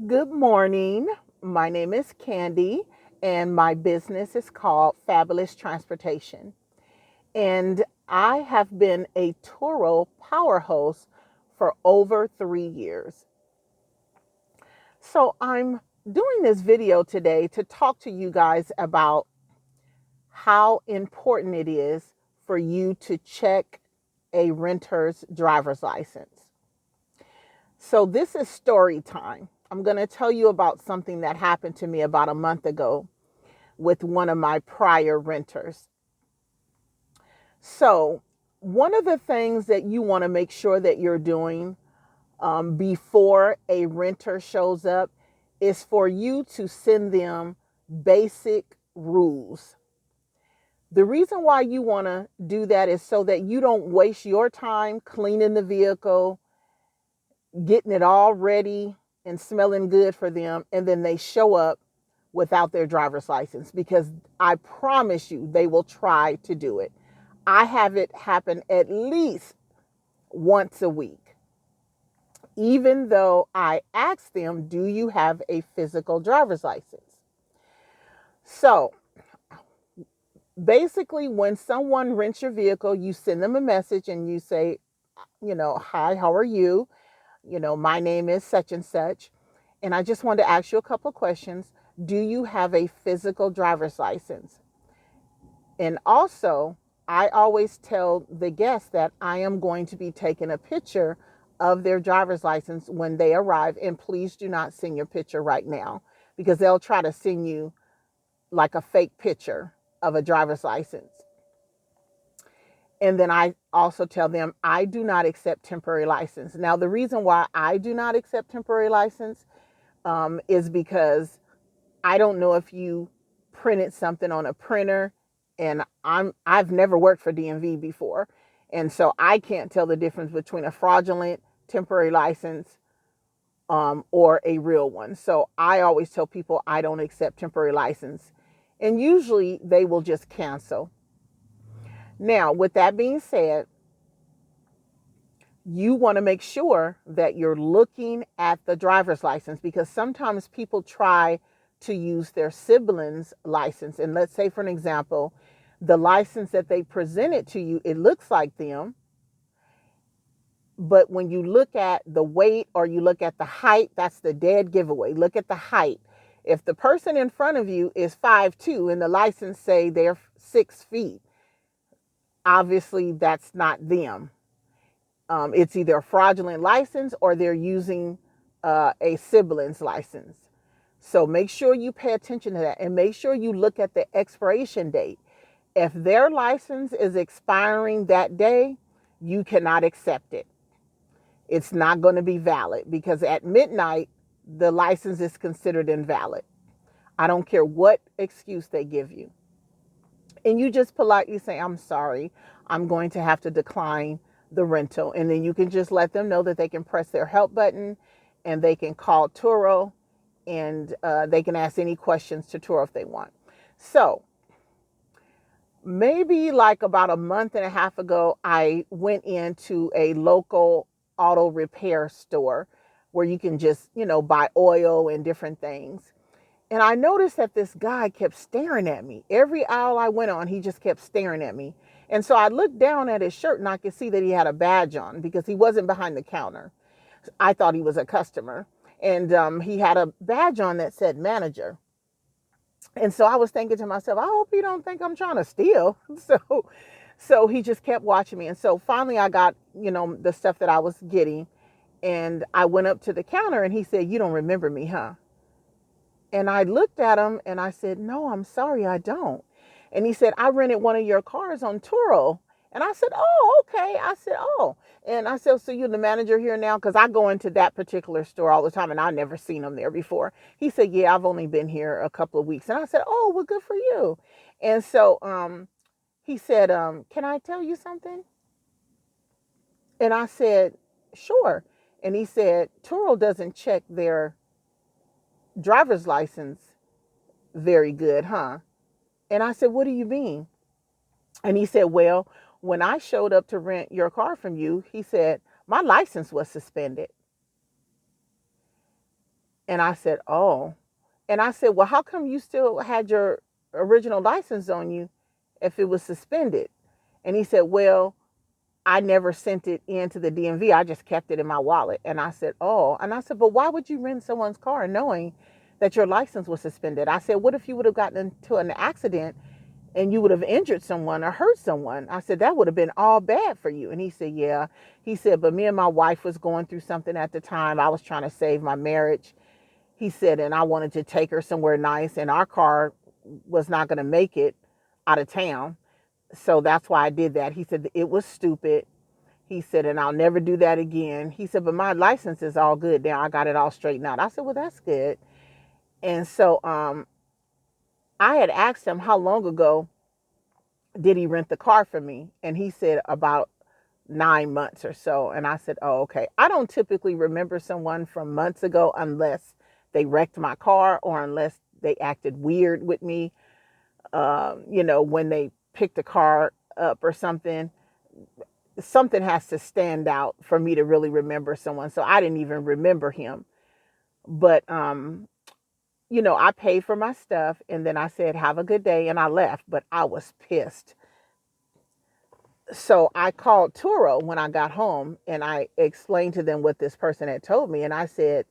Good morning. My name is Candy, and my business is called Fabulous Transportation. And I have been a Turo power host for over 3 years. So I'm doing this video today to talk to you guys about how important it is for you to check a renter's driver's license. So this is story time. I'm going to tell you about something that happened to me about a month ago with one of my prior renters. So, one of the things that you want to make sure that you're doing before a renter shows up is for you to send them basic rules. The reason why you want to do that is so that you don't waste your time cleaning the vehicle, getting it all ready and smelling good for them, and then they show up without their driver's license, because I promise you they will try to do it. I have it happen at least once a week, even though I ask them, do you have a physical driver's license? So basically, when someone rents your vehicle, you send them a message and you say, hi, how are you? My name is such and such. And I just wanted to ask you a couple of questions. Do you have a physical driver's license? And also, I always tell the guests that I am going to be taking a picture of their driver's license when they arrive. And please do not send your picture right now, because they'll try to send you like a fake picture of a driver's license. And then I also tell them I do not accept temporary license. Now, the reason why I do not accept temporary license is because I don't know if you printed something on a printer, and I've never worked for DMV before. And so I can't tell the difference between a fraudulent temporary license or a real one. So I always tell people I don't accept temporary license. And usually they will just cancel. Now, with that being said, you want to make sure that you're looking at the driver's license, because sometimes people try to use their sibling's license. And let's say, for an example, the license that they presented to you, it looks like them. But when you look at the weight or you look at the height, that's the dead giveaway. Look at the height. If the person in front of you is 5'2" and the license say they're 6 feet, obviously that's not them. It's either a fraudulent license or they're using a sibling's license. So make sure you pay attention to that, and make sure you look at the expiration date. If their license is expiring that day, you cannot accept it. It's not going to be valid, because at midnight, the license is considered invalid. I don't care what excuse they give you. And you just politely say, I'm sorry, I'm going to have to decline the rental. And then you can just let them know that they can press their help button and they can call Turo, and they can ask any questions to Turo if they want. So maybe like about a month and a half ago, I went into a local auto repair store where you can just, buy oil and different things. And I noticed that this guy kept staring at me. Every aisle I went on, he just kept staring at me. And so I looked down at his shirt and I could see that he had a badge on, because he wasn't behind the counter. I thought he was a customer. And he had a badge on that said manager. And so I was thinking to myself, I hope he don't think I'm trying to steal. So he just kept watching me. And so finally I got, the stuff that I was getting. And I went up to the counter and he said, you don't remember me, huh? And I looked at him and I said, no, I'm sorry, I don't. And he said, I rented one of your cars on Turo. And I said, oh, okay. I said, oh. And I said, so you're the manager here now? Because I go into that particular store all the time and I've never seen him there before. He said, yeah, I've only been here a couple of weeks. And I said, oh, well, good for you. And so he said, can I tell you something? And I said, sure. And he said, Turo doesn't check their driver's license very good, huh? And I said, what do you mean? And he said, well, when I showed up to rent your car from you, he said, my license was suspended. And I said, oh. And I said, well, how come you still had your original license on you if it was suspended? And he said, well, I never sent it into the DMV. I just kept it in my wallet. And I said, oh. And I said, but why would you rent someone's car knowing that your license was suspended? I said, what if you would have gotten into an accident and you would have injured someone or hurt someone? I said, that would have been all bad for you. And he said, yeah. He said, but me and my wife was going through something at the time. I was trying to save my marriage. He said, and I wanted to take her somewhere nice, and our car was not going to make it out of town. So that's why I did that. He said, it was stupid. He said, and I'll never do that again. He said, but my license is all good now. I got it all straightened out. I said, well, that's good. And so I had asked him how long ago did he rent the car from me? And he said about 9 months or so. And I said, oh, okay. I don't typically remember someone from months ago unless they wrecked my car or unless they acted weird with me, when they picked the car up or something. Something has to stand out for me to really remember someone. So I didn't even remember him. But, I paid for my stuff and then I said, have a good day. And I left, but I was pissed. So I called Turo when I got home and I explained to them what this person had told me. And I said,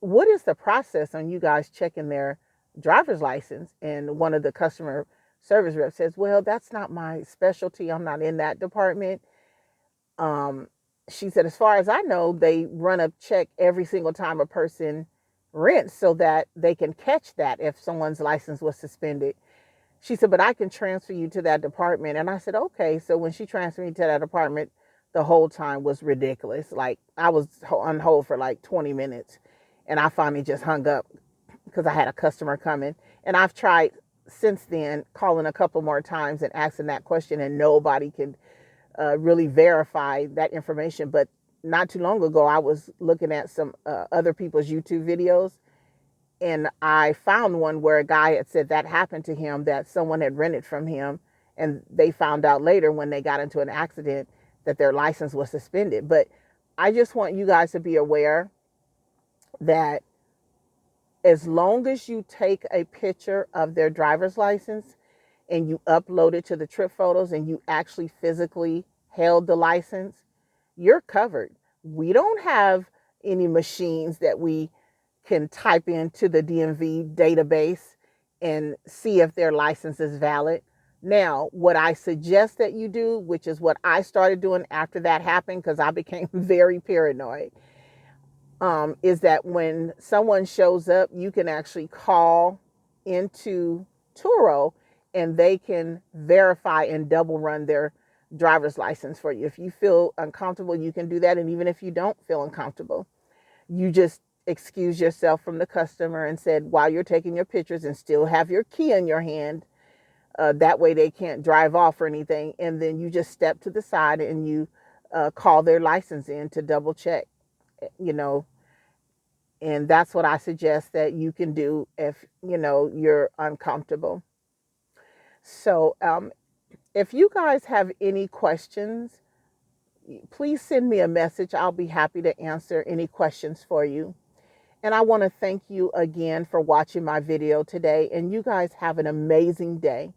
what is the process on you guys checking their driver's license? And one of the customer service reps says, well, that's not my specialty. I'm not in that department. She said, as far as I know, they run a check every single time a person rents so that they can catch that if someone's license was suspended. She said, but I can transfer you to that department. And I said, okay. So when she transferred me to that department, the whole time was ridiculous. Like I was on hold for like 20 minutes and I finally just hung up because I had a customer coming. And I've tried since then calling a couple more times and asking that question, and nobody can really verify that information. But not too long ago, I was looking at some other people's YouTube videos, and I found one where a guy had said that happened to him, that someone had rented from him, and they found out later when they got into an accident that their license was suspended. But I just want you guys to be aware that as long as you take a picture of their driver's license and you upload it to the trip photos and you actually physically held the license, you're covered. We don't have any machines that we can type into the DMV database and see if their license is valid. Now, what I suggest that you do, which is what I started doing after that happened, because I became very paranoid, is that when someone shows up, you can actually call into Turo and they can verify and double run their driver's license for you. If you feel uncomfortable, you can do that. And even if you don't feel uncomfortable, you just excuse yourself from the customer and said, while you're taking your pictures, and still have your key in your hand. That way they can't drive off or anything. And then you just step to the side and you call their license in to double check, and that's what I suggest that you can do if, you're uncomfortable. So if you guys have any questions, please send me a message. I'll be happy to answer any questions for you. And I want to thank you again for watching my video today. And you guys have an amazing day.